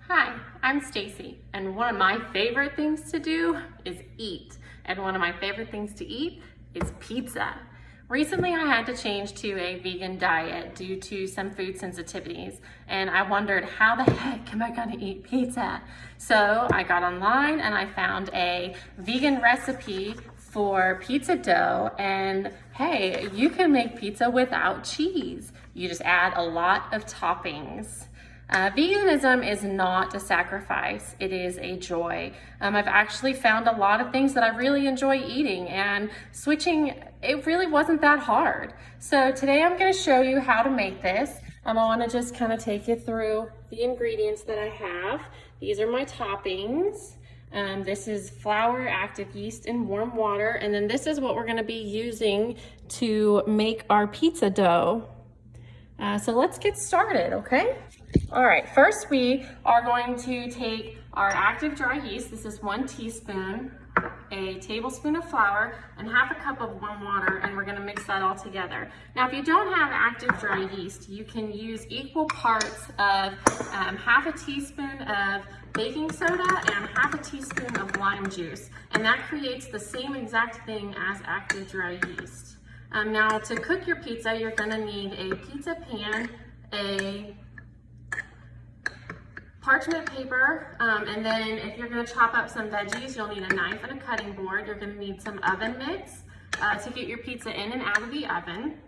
Hi, I'm Stacy, and one of my favorite things to do is eat. And one of my favorite things to eat is pizza. Recently, I had to change to a vegan diet due to some food sensitivities, and I wondered, how the heck am I gonna eat pizza? So I got online and I found a vegan recipe for pizza dough, and hey, you can make pizza without cheese. You just add a lot of toppings. Veganism is not a sacrifice, it is a joy. I've actually found a lot of things that I really enjoy eating, and switching, it really wasn't that hard. So today I'm going to show you how to make this. I want to just kind of take you through the ingredients that I have. These are my toppings. This is flour, active yeast, and warm water. And then this is what we're going to be using to make our pizza dough. So let's get started, okay? All right, first we are going to take our active dry yeast. This is 1 teaspoon, a tablespoon of flour, and half a cup of warm water, and we're gonna mix that all together. Now, if you don't have active dry yeast, you can use equal parts of half a teaspoon of baking soda and half a teaspoon of lime juice, and that creates the same exact thing as active dry yeast. Now, to cook your pizza, you're gonna need a pizza pan, a parchment paper, and then if you're gonna chop up some veggies, you'll need a knife and a cutting board. You're gonna need some oven mitts to get your pizza in and out of the oven,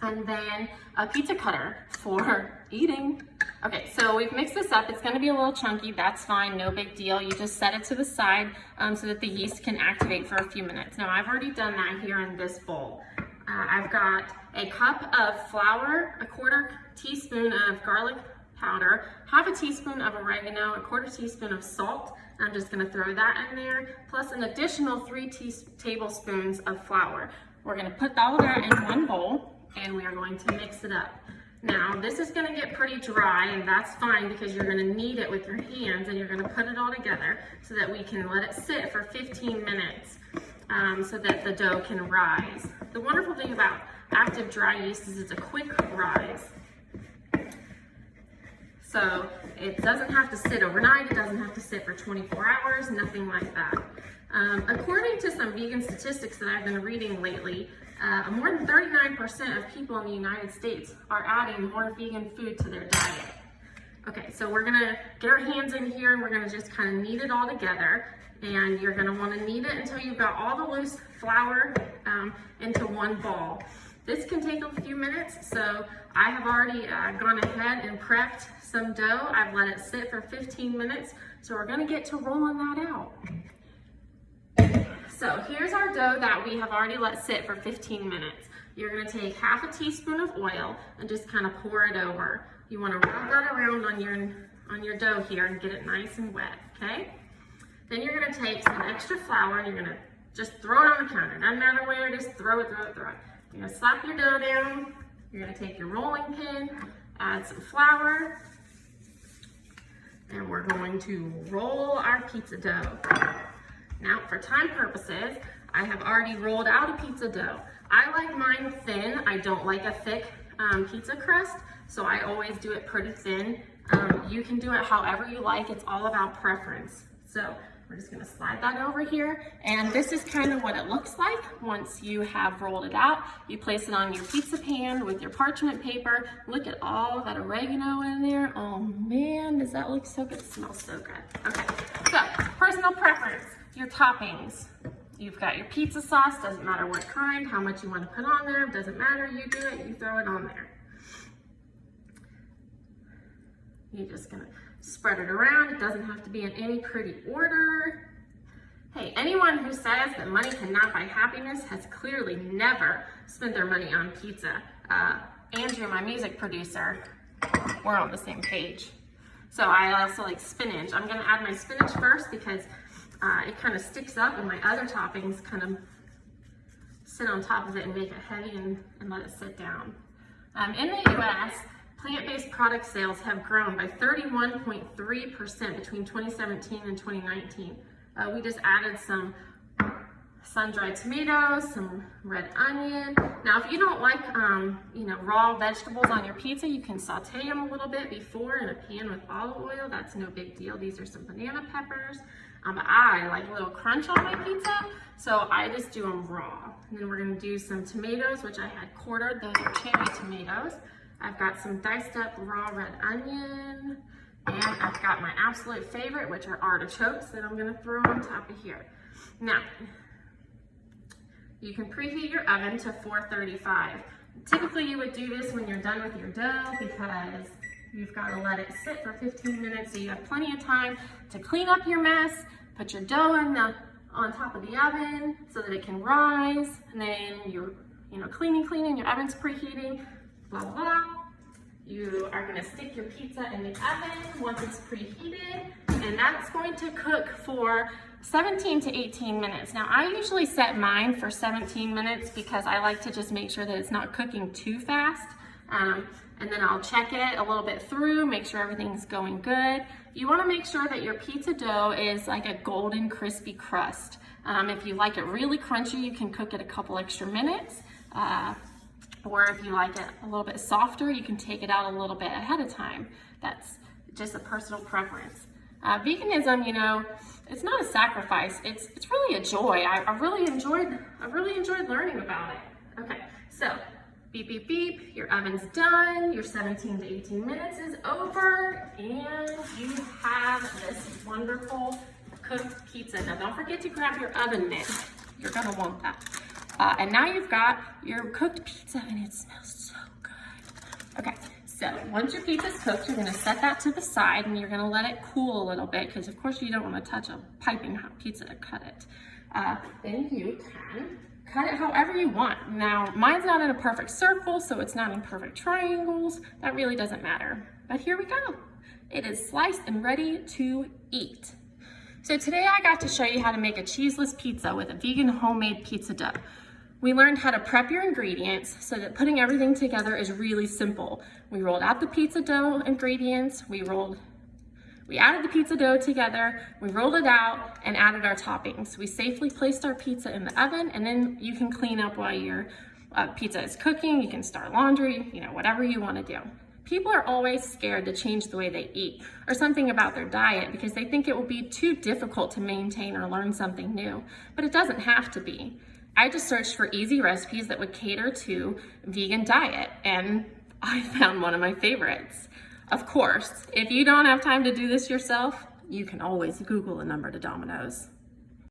and then a pizza cutter for eating. Okay, so we've mixed this up. It's gonna be a little chunky, that's fine, no big deal. You just set it to the side so that the yeast can activate for a few minutes. Now, I've already done that here in this bowl. I've got a cup of flour, a 1/4 teaspoon of garlic powder, half a teaspoon of oregano, a 1/4 teaspoon of salt. I'm just gonna throw that in there, plus an additional 3 tablespoons of flour. We're gonna put all of that in one bowl, and we are going to mix it up. Now, this is gonna get pretty dry, and that's fine because you're gonna knead it with your hands, and you're gonna put it all together so that we can let it sit for 15 minutes so that the dough can rise. The wonderful thing about active dry yeast is it's a quick rise. So it doesn't have to sit overnight, it doesn't have to sit for 24 hours, nothing like that. According to some vegan statistics that I've been reading lately, more than 39% of people in the United States are adding more vegan food to their diet. Okay, so we're gonna get our hands in here and we're gonna just kind of knead it all together. And you're gonna wanna knead it until you've got all the loose flour into one ball. This can take a few minutes, so I have already gone ahead and prepped some dough. I've let it sit for 15 minutes, so we're gonna get to rolling that out. So here's our dough that we have already let sit for 15 minutes. You're gonna take half a teaspoon of oil and just kind of pour it over. You wanna rub that around on your dough here and get it nice and wet, okay? Then you're gonna take some extra flour and you're gonna just throw it on the counter. Doesn't matter where, just throw it. You're gonna slap your dough down. You're gonna take your rolling pin, add some flour, and we're going to roll our pizza dough. Now, for time purposes, I have already rolled out a pizza dough. I like mine thin. I don't like a thick pizza crust, so I always do it pretty thin. You can do it however you like. It's all about preference. So we're just gonna slide that over here, and this is kind of what it looks like once you have rolled it out. You place it on your pizza pan with your parchment paper. Look at all that oregano in there. Oh man, does that look so good? It smells so good. Okay, so personal preference, your toppings. You've got your pizza sauce, doesn't matter what kind, how much you want to put on there, doesn't matter, you do it, you throw it on there. You're just gonna spread it around. It doesn't have to be in any pretty order. Hey, anyone who says that money cannot buy happiness has clearly never spent their money on pizza. Andrew, my music producer, we're on the same page. So I also like spinach. I'm gonna add my spinach first because it kind of sticks up and my other toppings kind of sit on top of it and make it heavy and let it sit down. In the US, plant-based product sales have grown by 31.3% between 2017 and 2019. We just added some sun-dried tomatoes, some red onion. Now, if you don't like, raw vegetables on your pizza, you can saute them a little bit before in a pan with olive oil. That's no big deal. These are some banana peppers. But I like a little crunch on my pizza, so I just do them raw. And then we're gonna do some tomatoes, which I had quartered. Those are cherry tomatoes. I've got some diced up raw red onion, and I've got my absolute favorite, which are artichokes that I'm gonna throw on top of here. Now, you can preheat your oven to 435. Typically you would do this when you're done with your dough because you've got to let it sit for 15 minutes so you have plenty of time to clean up your mess, put your dough on top of the oven so that it can rise, and then you're cleaning, your oven's preheating, blah, blah, blah. You are gonna stick your pizza in the oven once it's preheated, and that's going to cook for 17 to 18 minutes. Now, I usually set mine for 17 minutes because I like to just make sure that it's not cooking too fast. And then I'll check it a little bit through, make sure everything's going good. You wanna make sure that your pizza dough is like a golden crispy crust. If you like it really crunchy, you can cook it a couple extra minutes. Or if you like it a little bit softer, you can take it out a little bit ahead of time. That's just a personal preference. Veganism, it's not a sacrifice. It's really a joy. I really enjoyed learning about it. Okay, so beep, beep, beep. Your oven's done. Your 17 to 18 minutes is over, and you have this wonderful cooked pizza. Now, don't forget to grab your oven mitt. You're gonna want that. And now you've got your cooked pizza, and it smells so good. Okay, so once your pizza's cooked, you're gonna set that to the side, and you're gonna let it cool a little bit, because of course you don't wanna touch a piping hot pizza to cut it. Then you can cut it however you want. Now, mine's not in a perfect circle, so it's not in perfect triangles. That really doesn't matter. But here we go. It is sliced and ready to eat. So today I got to show you how to make a cheeseless pizza with a vegan homemade pizza dough. We learned how to prep your ingredients so that putting everything together is really simple. We rolled out the pizza dough ingredients, we added the pizza dough together, we rolled it out and added our toppings. We safely placed our pizza in the oven, and then you can clean up while your pizza is cooking, you can start laundry, whatever you wanna do. People are always scared to change the way they eat or something about their diet because they think it will be too difficult to maintain or learn something new, but it doesn't have to be. I just searched for easy recipes that would cater to vegan diet, and I found one of my favorites. Of course, if you don't have time to do this yourself, you can always Google the number to Domino's.